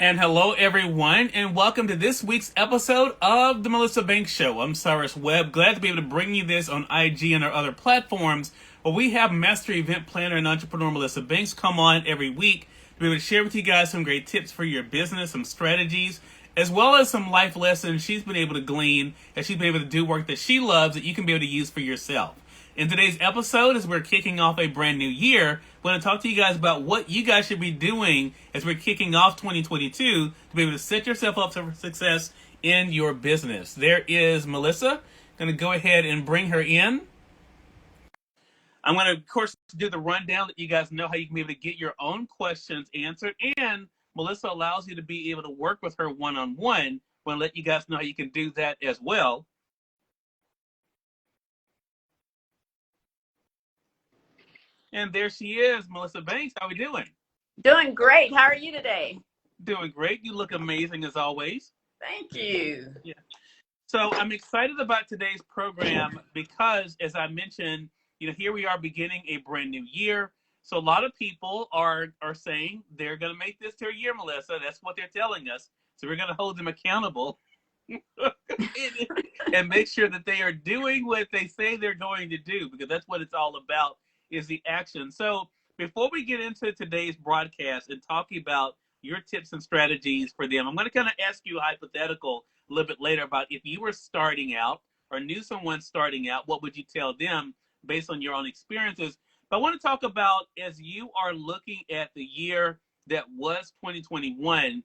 And hello, everyone, and welcome to this week's episode of The Melissa Banks Show. I'm Cyrus Webb, glad to be able to bring you this on IG and our other platforms, where we have master event planner and entrepreneur Melissa Banks come on every week to be able to share with you guys some great tips for your business, some strategies, as well as some life lessons she's been able to glean as she's been able to do work that she loves that you can be able to use for yourself. In today's episode, as we're kicking off a brand new year, we're going to talk to you guys about what you guys should be doing as we're kicking off 2022 to be able to set yourself up for success in your business. There is Melissa. Going to go ahead and bring her in. I'm going to, of course, do the rundown that you guys know how you can be able to get your own questions answered. And Melissa allows you to be able to work with her one-on-one. We're going to let you guys know how you can do that as well. And there she is, Melissa Banks. How are we doing? Doing great. How are you today? Doing great. You look amazing as always. Thank you. Yeah. So I'm excited about today's program because, as I mentioned, here we are beginning a brand new year. So a lot of people are saying they're going to make this their year, Melissa. That's what they're telling us. So we're going to hold them accountable and make sure that they are doing what they say they're going to do, because that's what it's all about, is the action. So before we get into today's broadcast and talking about your tips and strategies for them, I'm going to kind of ask you a hypothetical a little bit later about if you were starting out or knew someone starting out, what would you tell them based on your own experiences? But I want to talk about, as you are looking at the year that was 2021,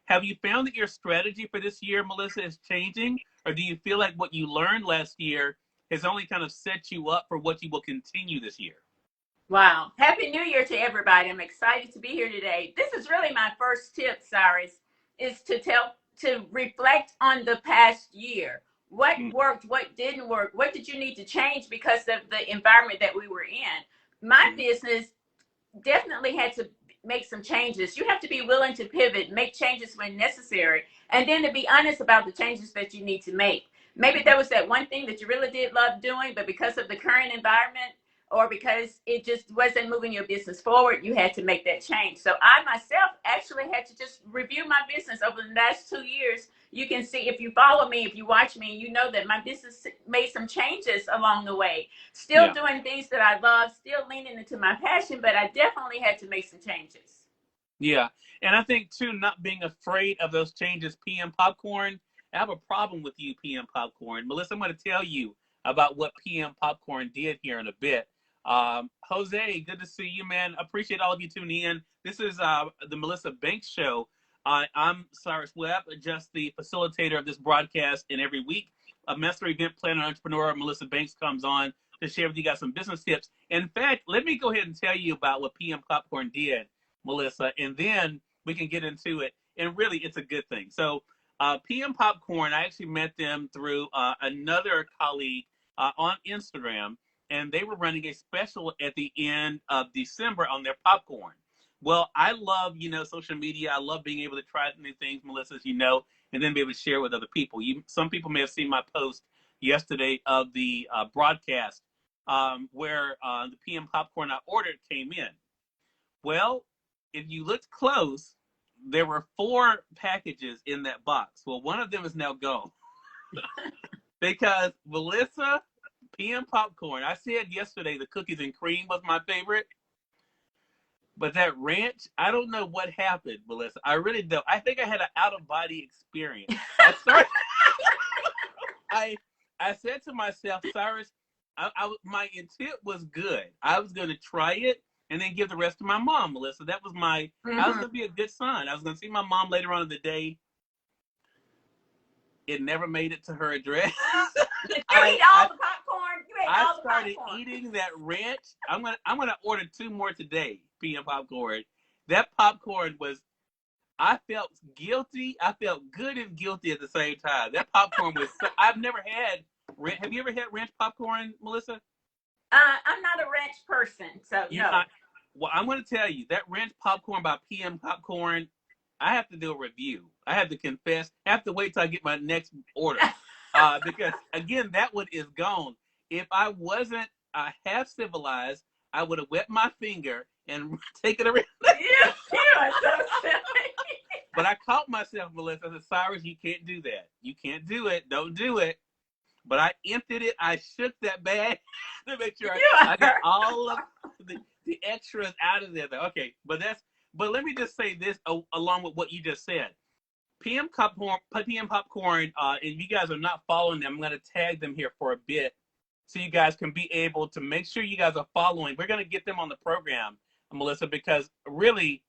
have you found that your strategy for this year, Melissa, is changing? Or do you feel like what you learned last year has only kind of set you up for what you will continue this year? Wow. Happy New Year to everybody. I'm excited to be here today. This is really my first tip, Cyrus, is to reflect on the past year. What worked, what didn't work, what did you need to change because of the environment that we were in? My business definitely had to make some changes. You have to be willing to pivot, make changes when necessary, and then to be honest about the changes that you need to make. Maybe there was that one thing that you really did love doing, but because of the current environment or because it just wasn't moving your business forward, you had to make that change. So I myself actually had to just review my business over the last 2 years. You can see, if you follow me, if you watch me, you know that my business made some changes along the way. Still doing things that I love, still leaning into my passion, but I definitely had to make some changes. Yeah. And I think, too, not being afraid of those changes. PM Popcorn, I have a problem with you, PM Popcorn. Melissa, I'm going to tell you about what PM Popcorn did here in a bit. Jose, good to see you, man. Appreciate all of you tuning in. This is the Melissa Banks Show. I'm Cyrus Webb, just the facilitator of this broadcast. And every week, a master event planner entrepreneur, Melissa Banks, comes on to share with you guys some business tips. In fact, let me go ahead and tell you about what PM Popcorn did, Melissa, and then we can get into it. And really, it's a good thing. So PM Popcorn, I actually met them through another colleague on Instagram, and they were running a special at the end of December on their popcorn. Well, I love, social media. I love being able to try new things, Melissa, as you know, and then be able to share with other people. Some people may have seen my post yesterday of the broadcast where the PM Popcorn I ordered came in. Well, if you looked close, there were 4 packages in that box. Well, one of them is now gone because Melissa, PM Popcorn, I said yesterday the cookies and cream was my favorite, but that ranch, I don't know what happened, Melissa. I really don't. I think I had an out-of-body experience. I said to myself, Cyrus, my intent was good. I was going to try it and then give the rest to my mom, Melissa. That was I was going to be a good son. I was going to see my mom later on in the day. It never made it to her address. You ate all the popcorn. I started eating that ranch. I'm gonna order 2 more today, PM Popcorn. That popcorn was, I felt guilty. I felt good and guilty at the same time. That popcorn was, I've never had, have you ever had ranch popcorn, Melissa? I'm not a ranch person, so no. Well, I'm going to tell you, that ranch popcorn by PM Popcorn, I have to do a review. I have to confess. I have to wait till I get my next order. Because, again, that one is gone. If I wasn't half civilized, I would have wet my finger and taken it around. You are so silly. But I caught myself, Melissa. I said, Cyrus, you can't do that. You can't do it. Don't do it. But I emptied it. I shook that bag to make sure I got all of the extras out of there. Okay, but let me just say this along with what you just said. PM Popcorn, if you guys are not following them, I'm going to tag them here for a bit so you guys can be able to make sure you guys are following. We're going to get them on the program, Melissa, because really,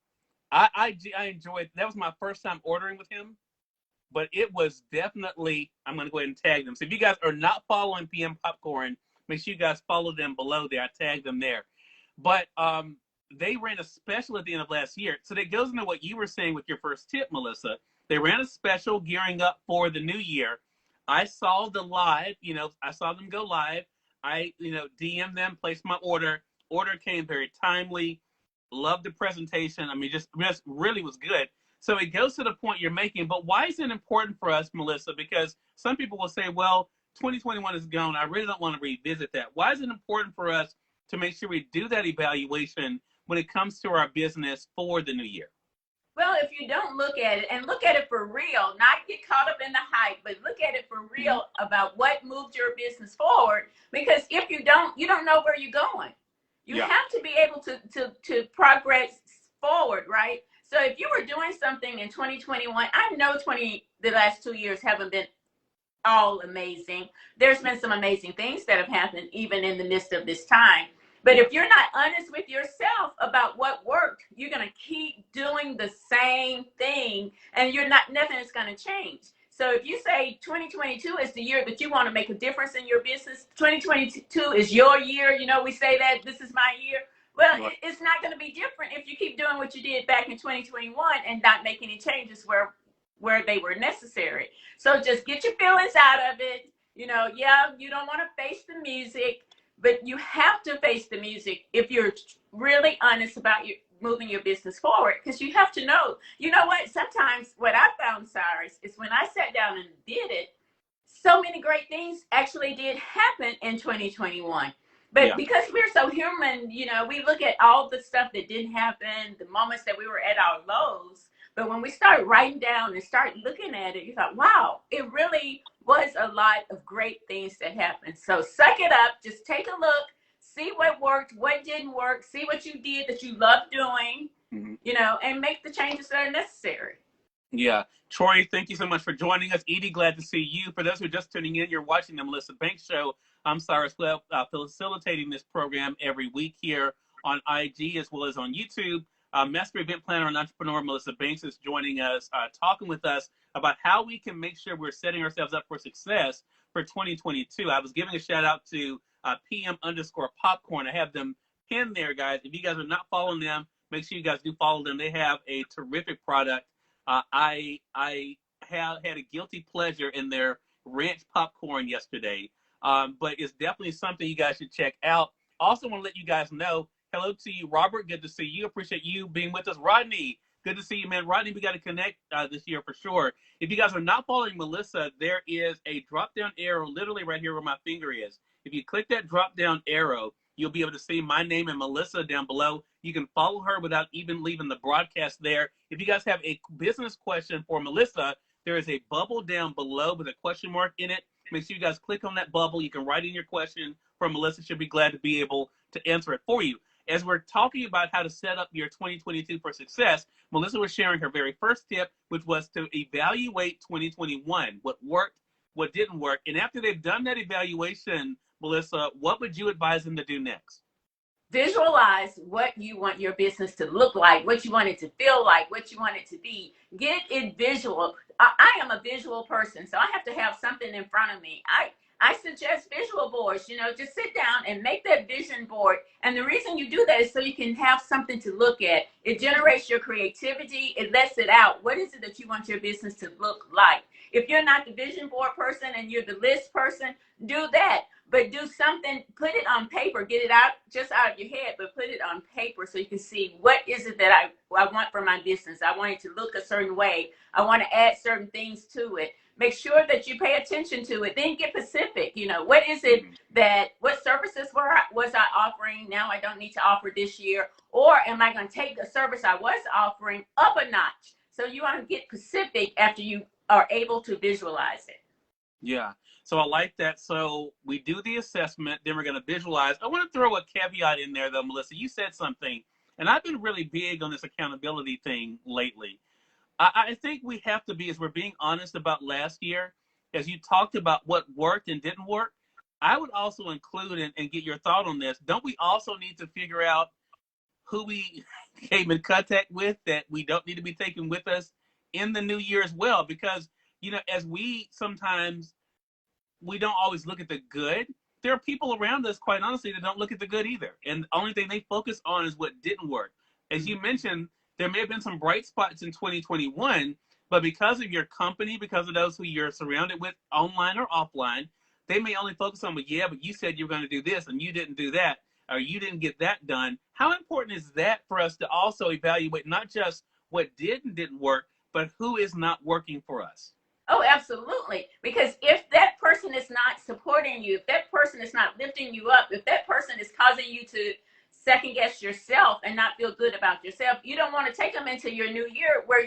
I enjoyed. That was my first time ordering with him, but it was definitely. I'm going to go ahead and tag them. So if you guys are not following PM Popcorn, make sure you guys follow them below there. I tagged them there, but they ran a special at the end of last year. So that goes into what you were saying with your first tip, Melissa. They ran a special gearing up for the new year. I saw the live, I saw them go live. I, DM'd them, placed my order. Order came very timely. Loved the presentation. I mean, just really was good. So it goes to the point you're making. But why is it important for us, Melissa? Because some people will say, well, 2021 is gone. I really don't want to revisit that. Why is it important for us to make sure we do that evaluation when it comes to our business for the new year? Well, if you don't look at it and look at it for real, not get caught up in the hype, but look at it for real about what moved your business forward. Because if you don't know where you're going. You have to be able to progress forward, right? So if you were doing something in 2021, I know the last 2 years haven't been all amazing. There's been some amazing things that have happened even in the midst of this time. But if you're not honest with yourself about what worked, you're going to keep doing the same thing and nothing is going to change. So if you say 2022 is the year that you want to make a difference in your business, 2022 is your year, we say that this is my year. Well, it's not going to be different if you keep doing what you did back in 2021 and not make any changes where they were necessary. So just get your feelings out of it. You don't want to face the music. But you have to face the music if you're really honest about moving your business forward, because you have to know. You know what? Sometimes what I found, Cyrus, is when I sat down and did it, so many great things actually did happen in 2021. But because we're so human, we look at all the stuff that didn't happen, the moments that we were at our lows. But when we start writing down and start looking at it, you thought, wow, it really was a lot of great things that happened. So suck it up. Just take a look, see what worked, what didn't work, see what you did that you love doing, and make the changes that are necessary. Yeah. Troy, thank you so much for joining us. Edie, glad to see you. For those who are just tuning in, you're watching the Melissa Banks Show. I'm Cyrus Webb, facilitating this program every week here on IG as well as on YouTube. Master Event Planner and Entrepreneur Melissa Banks is joining us, talking with us about how we can make sure we're setting ourselves up for success for 2022. I was giving a shout out to PM_popcorn. I have them pinned there, guys. If you guys are not following them, make sure you guys do follow them. They have a terrific product. I had a guilty pleasure in their ranch popcorn yesterday, but it's definitely something you guys should check out. Also want to let you guys know, hello to you, Robert. Good to see you. Appreciate you being with us. Rodney, good to see you, man. Rodney, we got to connect this year for sure. If you guys are not following Melissa, there is a drop-down arrow literally right here where my finger is. If you click that drop-down arrow, you'll be able to see my name and Melissa down below. You can follow her without even leaving the broadcast there. If you guys have a business question for Melissa, there is a bubble down below with a question mark in it. Make sure you guys click on that bubble. You can write in your question for Melissa. She'll be glad to be able to answer it for you. As we're talking about how to set up your 2022 for success, Melissa was sharing her very first tip, which was to evaluate 2021, what worked, what didn't work. And after they've done that evaluation, Melissa, what would you advise them to do next? Visualize what you want your business to look like, what you want it to feel like, what you want it to be. Get it visual. I am a visual person, so I have to have something in front of me. I suggest visual boards, just sit down and make that vision board. And the reason you do that is so you can have something to look at. It generates your creativity. It lets it out. What is it that you want your business to look like? If you're not the vision board person and you're the list person, do that. But do something, put it on paper, get it out, just out of your head, but put it on paper so you can see what is it that I want for my business. I want it to look a certain way. I want to add certain things to it. Make sure that you pay attention to it. Then get specific. What is it what services was I offering? Now I don't need to offer this year. Or am I going to take the service I was offering up a notch? So you want to get specific after you are able to visualize it. Yeah. So I like that. So we do the assessment, then we're going to visualize. I want to throw a caveat in there, though, Melissa. You said something, and I've been really big on this accountability thing lately. I think we have to be, as we're being honest about last year, as you talked about what worked and didn't work, I would also include and get your thought on this. Don't we also need to figure out who we came in contact with that we don't need to be taking with us in the new year as well? Because, as we sometimes, we don't always look at the good. There are people around us, quite honestly, that don't look at the good either. And the only thing they focus on is what didn't work. As you mentioned, there may have been some bright spots in 2021, but because of your company, because of those who you're surrounded with, online or offline, they may only focus on, but you said you were going to do this and you didn't do that, or you didn't get that done. How important is that for us to also evaluate not just what did and didn't work, but who is not working for us? Oh, absolutely. Because if that person is not supporting you, if that person is not lifting you up, if that person is causing you to second guess yourself and not feel good about yourself, you don't want to take them into your new year where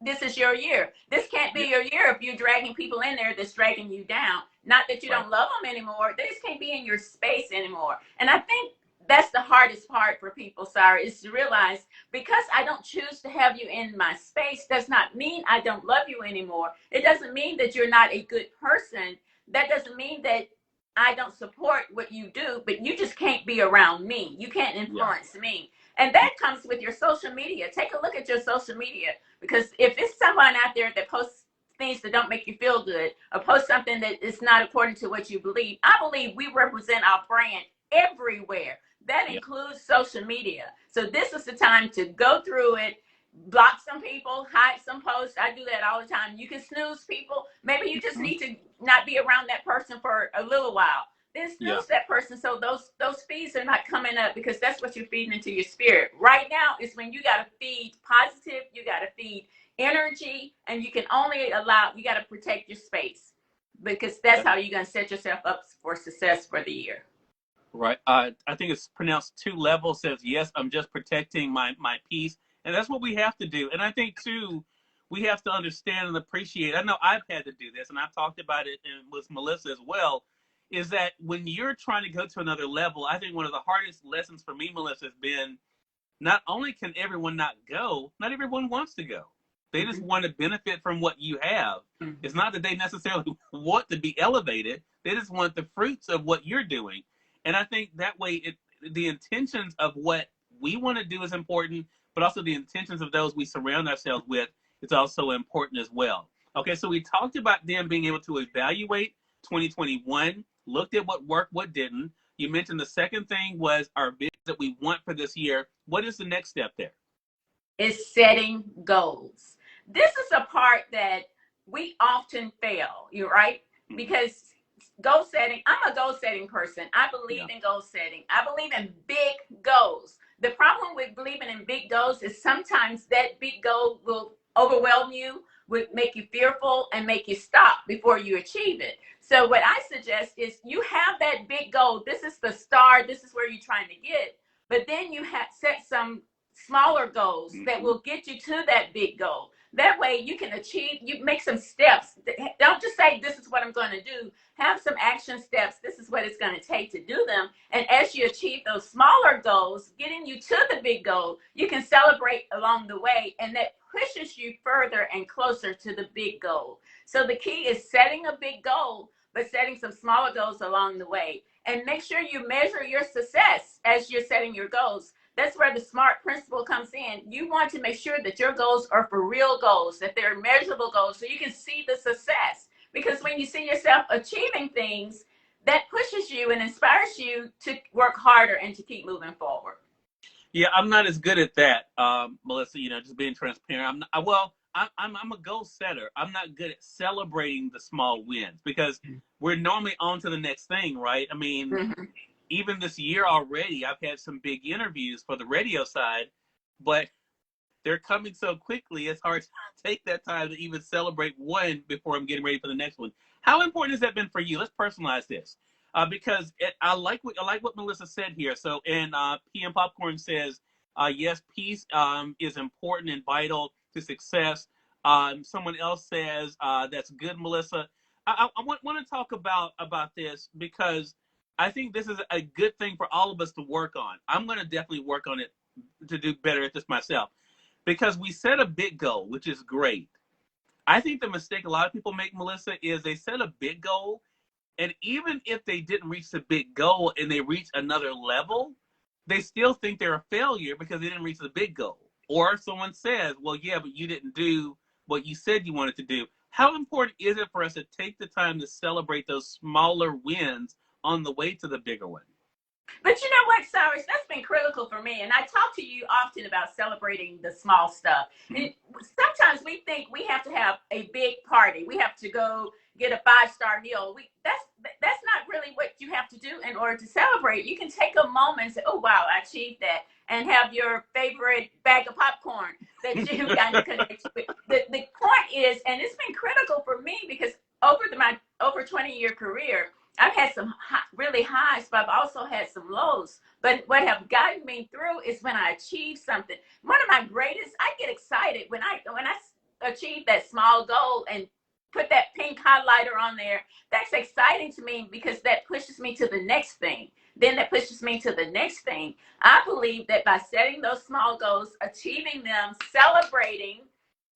this is your year. This can't be your year if you're dragging people in there that's dragging you down. Not that you don't love them anymore. They just can't be in your space anymore. And I think that's the hardest part for people, Sarah, is to realize because I don't choose to have you in my space does not mean I don't love you anymore. It doesn't mean that you're not a good person. That doesn't mean that I don't support what you do, but you just can't be around me. You can't influence me. And that comes with your social media. Take a look at your social media, because if it's someone out there that posts things that don't make you feel good or post something that is not according to what you believe, I believe we represent our brand everywhere. That includes social media. So this is the time to go through it, block some people, hide some posts. I do that all the time. You can snooze people. Maybe you just need to not be around that person for a little while. Then snooze that person so those feeds are not coming up, because that's what you're feeding into your spirit. Right now is when you got to feed positive, you got to feed energy, and you can only you got to protect your space, because that's how you're going to set yourself up for success for the year. Right. I think it's pronounced two levels. Says, yes, I'm just protecting my peace. And that's what we have to do. And I think, too, we have to understand and appreciate. I know I've had to do this, and I've talked about it with Melissa as well, is that when you're trying to go to another level, I think one of the hardest lessons for me, Melissa, has been not only can everyone not go, not everyone wants to go. They just want to benefit from what you have. It's not that they necessarily want to be elevated. They just want the fruits of what you're doing. And I think that way, the intentions of what we want to do is important, but also the intentions of those we surround ourselves with is also important as well. Okay, so we talked about them being able to evaluate 2021, looked at what worked, what didn't. You mentioned the second thing was our vision that we want for this year. What is the next step there? Is setting goals. This is a part that we often fail, you're right? Because goal setting, I'm a goal setting person. I believe in goal setting. I believe in big goals. The problem with believing in big goals is sometimes that big goal will overwhelm you, would make you fearful, and make you stop before you achieve it. So what I suggest is you have that big goal. This is the start. This is where you're trying to get. But then you have set some smaller goals that will get you to that big goal. That way you can achieve, you make some steps. Don't just say, this is what I'm going to do. Have some action steps. This is what it's going to take to do them. And as you achieve those smaller goals, getting you to the big goal, you can celebrate along the way. And that pushes you further and closer to the big goal. So the key is setting a big goal, but setting some smaller goals along the way. And make sure you measure your success as you're setting your goals. That's where the SMART principle comes in. You want to make sure that your goals are for real goals, that they're measurable goals, so you can see the success. Because when you see yourself achieving things, that pushes you and inspires you to work harder and to keep moving forward. Yeah, I'm not as good at that, Melissa. Just being transparent. I'm a goal setter. I'm not good at celebrating the small wins, because we're normally on to the next thing, right? I mean, even this year already, I've had some big interviews for the radio side, but they're coming so quickly, it's hard to take that time to even celebrate one before I'm getting ready for the next one. How important has that been for you? Let's personalize this, because I like what Melissa said here. So, and PM Popcorn says, yes, peace is important and vital. to success. Someone else says, that's good, Melissa. I want to talk about this because I think this is a good thing for all of us to work on. I'm going to definitely work on it to do better at this myself because we set a big goal, which is great. I think the mistake a lot of people make, Melissa, is they set a big goal, and even if they didn't reach the big goal and they reach another level, they still think they're a failure because they didn't reach the big goal. Or someone says, well, yeah, but you didn't do what you said you wanted to do. How important is it for us to take the time to celebrate those smaller wins on the way to the bigger one? But you know what, Cyrus? That's been critical for me. And I talk to you often about celebrating the small stuff. Mm-hmm. And sometimes we think we have to have a big party. We have to go get a 5-star meal. That's not really what you have to do in order to celebrate. You can take a moment and say, oh, wow, I achieved that. And have your favorite bag of popcorn that you've gotten connected with. The point is, and it's been critical for me because my over 20-year career, I've had some really highs, but I've also had some lows. But what have gotten me through is when I achieve something. One of my greatest, I get excited when I achieve that small goal and put that pink highlighter on there. That's exciting to me because that pushes me to the next thing. Then that pushes me to the next thing. I believe that by setting those small goals, achieving them, celebrating,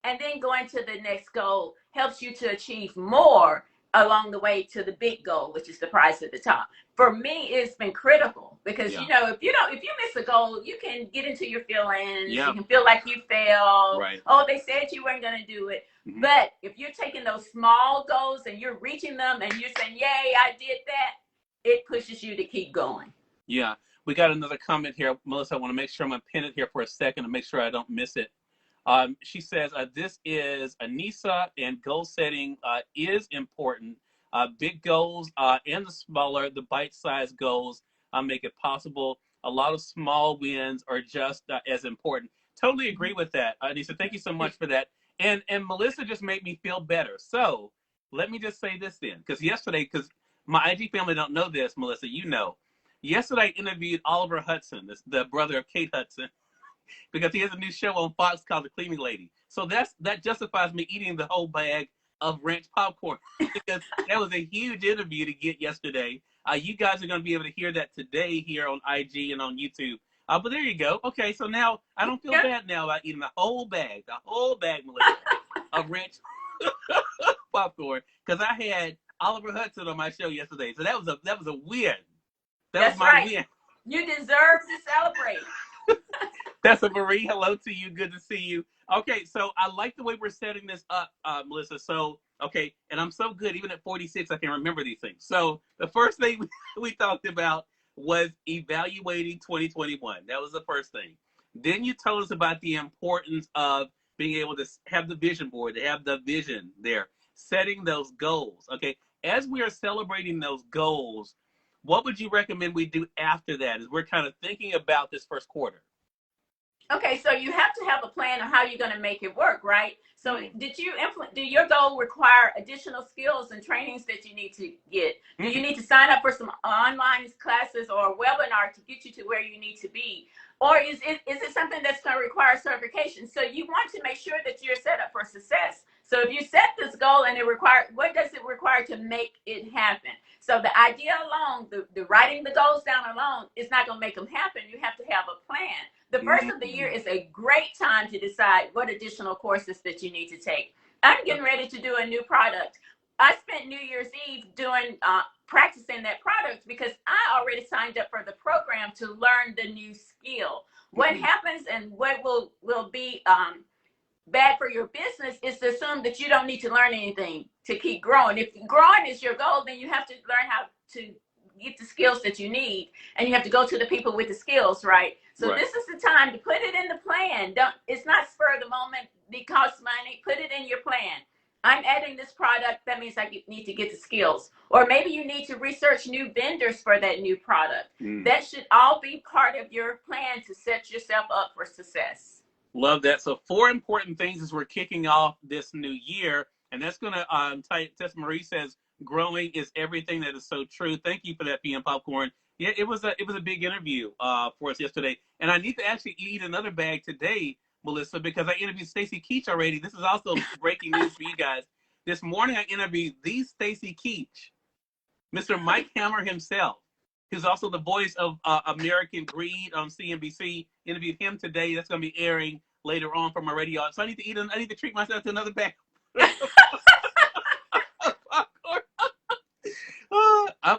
and then going to the next goal helps you to achieve more along the way to the big goal, which is the prize at the top. For me, it's been critical because you know, if you miss a goal, you can get into your feelings. You can feel like you failed. Right. Oh, they said you weren't going to do it. Mm-hmm. But if you're taking those small goals and you're reaching them and you're saying, yay, I did that, it pushes you to keep going. Yeah. We got another comment here. Melissa, I want to make sure I'm going to pin it here for a second to make sure I don't miss it. She says, this is Anissa, and goal setting is important. Big goals and the smaller, the bite-sized goals make it possible. A lot of small wins are just as important. Totally agree with that, Anissa. Thank you so much for that. And Melissa just made me feel better. So let me just say this then, because yesterday, because my IG family don't know this, Melissa, you know. Yesterday I interviewed Oliver Hudson, the brother of Kate Hudson, because he has a new show on Fox called The Cleaning Lady. So that justifies me eating the whole bag of ranch popcorn because that was a huge interview to get yesterday. You guys are going to be able to hear that today here on IG and on YouTube. But there you go. Okay, so now I don't feel bad now about eating the whole bag, Melissa, of ranch popcorn because I had Oliver Hudson on my show yesterday. So that was a win. That's my win. You deserve to celebrate. That's a Marie. Hello to you. Good to see you. Okay, so I like the way we're setting this up, Melissa. So, okay, and I'm so good. Even at 46, I can remember these things. So the first thing we talked about was evaluating 2021. That was the first thing. Then you told us about the importance of being able to have the vision board, to have the vision there, setting those goals. Okay, as we are celebrating those goals, what would you recommend we do after that as we're kind of thinking about this first quarter? Okay, so you have to have a plan of how you're going to make it work, right? So do your goal require additional skills and trainings that you need to get? Do you need to sign up for some online classes or a webinar to get you to where you need to be? Or is it something that's going to require certification? So you want to make sure that you're set up for success. So if you set this goal and what does it require to make it happen? So the idea alone, the writing the goals down alone is not going to make them happen. You have to have a plan. The first of the year is a great time to decide what additional courses that you need to take. I'm getting ready to do a new product. I spent New Year's Eve practicing that product because I already signed up for the program to learn the new skill. What happens and what will be bad for your business is to assume that you don't need to learn anything to keep growing. If growing is your goal, then you have to learn how to get the skills that you need, and you have to go to the people with the skills, right? So this is the time to put it in the plan. It's not spur of the moment. It costs money. Put it in your plan. I'm adding this product. That means I need to get the skills. Or maybe you need to research new vendors for that new product. That should all be part of your plan to set yourself up for success. Love that. So 4 important things as we're kicking off this new year. And that's going to Tess Marie says, growing is everything. That is so true. Thank you for that, PM Popcorn. Yeah, it was a big interview for us yesterday. And I need to actually eat another bag today, Melissa, because I interviewed Stacy Keach already. This is also breaking news for you guys. This morning I interviewed the Stacy Keach, Mr. Mike Hammer himself, who's also the voice of American Greed on CNBC. Interviewed him today. That's going to be airing later on from my radio. So I need to treat myself to another bag.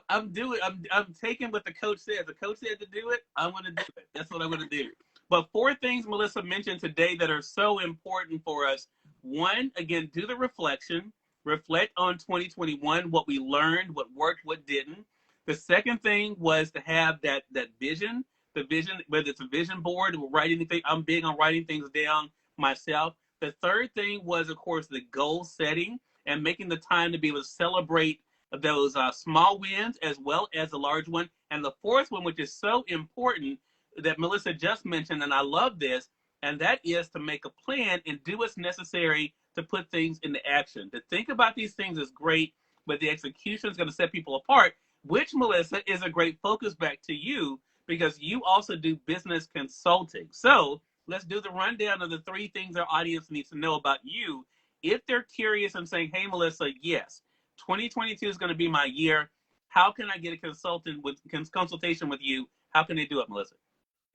I'm taking what the coach says. The coach said to do it. I'm going to do it. That's what I'm going to do. But 4 things Melissa mentioned today that are so important for us. One, again, do the reflection. Reflect on 2021, what we learned, what worked, what didn't. The second thing was to have that vision, the vision, whether it's a vision board or writing anything. I'm big on writing things down myself. The third thing was, of course, the goal setting and making the time to be able to celebrate those small wins as well as the large one. And the fourth one, which is so important, that Melissa just mentioned, and I love this, and that is to make a plan and do what's necessary to put things into action. To think about these things is great, but the execution is going to set people apart, which, Melissa, is a great focus back to you because you also do business consulting. So let's do the rundown of the 3 things our audience needs to know about you. If they're curious and saying, hey, Melissa, yes, 2022 is going to be my year. How can I get a consultation with you? How can they do it, Melissa?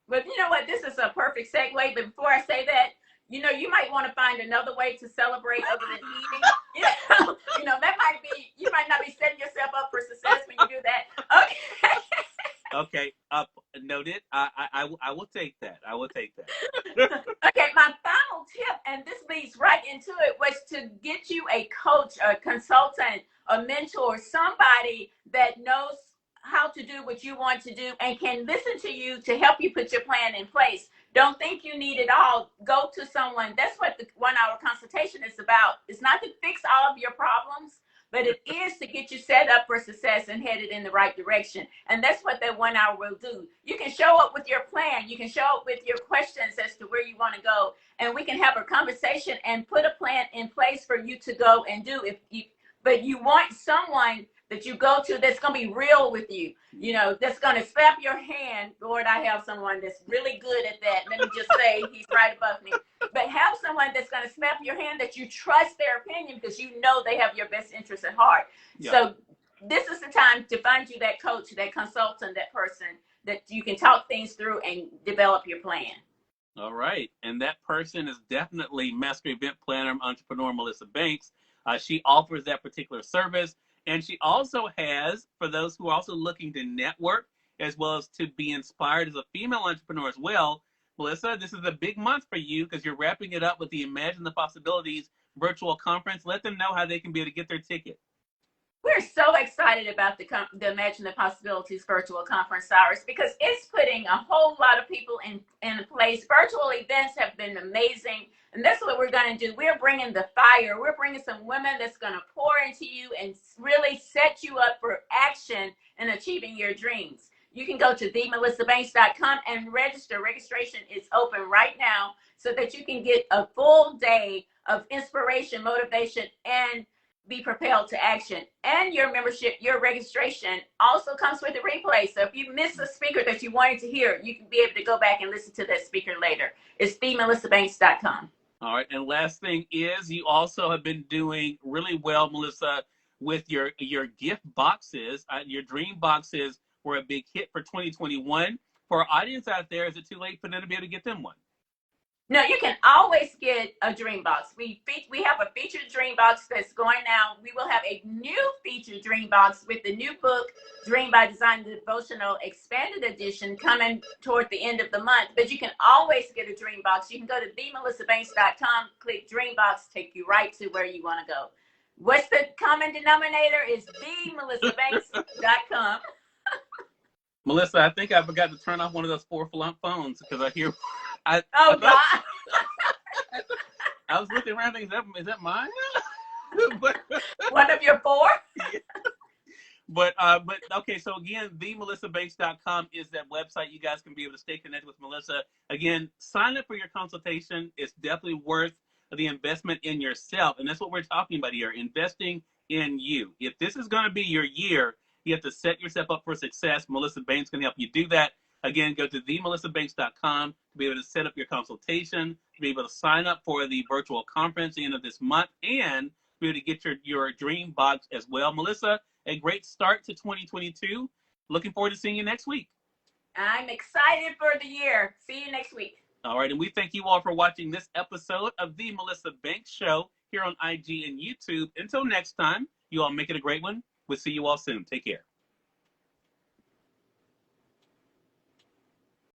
But you know what? This is a perfect segue. But before I say that, you might want to find another way to celebrate other than eating. That might be, you might not be setting yourself up for success when you do that. Okay. Okay. Noted. I will take that. I will take that. Okay. My final tip, and this leads right into it, was to get you a coach, a consultant, a mentor, somebody that knows how to do what you want to do and can listen to you to help you put your plan in place. Don't think you need it all. Go to someone. That's what the 1-hour consultation is about. It's not to fix all of your problems, but it is to get you set up for success and headed in the right direction. And that's what that 1 hour will do. You can show up with your plan. You can show up with your questions as to where you want to go. And we can have a conversation and put a plan in place for you to go and do. But you want someone that you go to that's going to be real with you, that's going to slap your hand. Lord, I have someone that's really good at that. Let me just say, he's right above me. But have someone that's going to slap your hand, that you trust their opinion because you know they have your best interest at heart. Yeah. So this is the time to find you that coach, that consultant, that person that you can talk things through and develop your plan. All right. And that person is definitely master event planner, entrepreneur Melissa Banks. She offers that particular service. And she also has, for those who are also looking to network, as well as to be inspired as a female entrepreneur as well, Melissa, this is a big month for you because you're wrapping it up with the Imagine the Possibilities virtual conference. Let them know how they can be able to get their ticket. We're so excited about the Imagine the Possibilities virtual conference, Cyrus, because it's putting a whole lot of people in place. Virtual events have been amazing, and that's what we're going to do. We're bringing the fire. We're bringing some women that's going to pour into you and really set you up for action in achieving your dreams. You can go to themelissabanks.com and register. Registration is open right now so that you can get a full day of inspiration, motivation, and be propelled to action. And your membership, your registration also comes with a replay. So if you missed a speaker that you wanted to hear, you can be able to go back and listen to that speaker later. It's themelissabanks.com. All right. And last thing is, you also have been doing really well, Melissa, with your gift boxes. Your dream boxes were a big hit for 2021. For our audience out there, is it too late for them to be able to get them one? No, you can always get a dream box. We have a featured dream box that's going now. We will have a new featured dream box with the new book, Dream by Design, the Devotional Expanded Edition, coming toward the end of the month. But you can always get a dream box. You can go to themelissabanks.com, click dream box, take you right to where you want to go. What's the common denominator? Is themelissabanks.com. Melissa, I think I forgot to turn off one of those 4 flump phones because I hear. God! I was looking around thinking, is that mine? One of your 4? Yeah. But okay, so again, themelissabanks.com is that website. You guys can be able to stay connected with Melissa. Again, sign up for your consultation. It's definitely worth the investment in yourself. And that's what we're talking about here, investing in you. If this is going to be your year, you have to set yourself up for success. Melissa Banks can help you do that. Again, go to themelissabanks.com to be able to set up your consultation, to be able to sign up for the virtual conference at the end of this month and be able to get your dream box as well. Melissa, a great start to 2022. Looking forward to seeing you next week. I'm excited for the year. See you next week. All right, and we thank you all for watching this episode of the Melissa Banks Show here on IG and YouTube. Until next time, you all make it a great one. We'll see you all soon. Take care.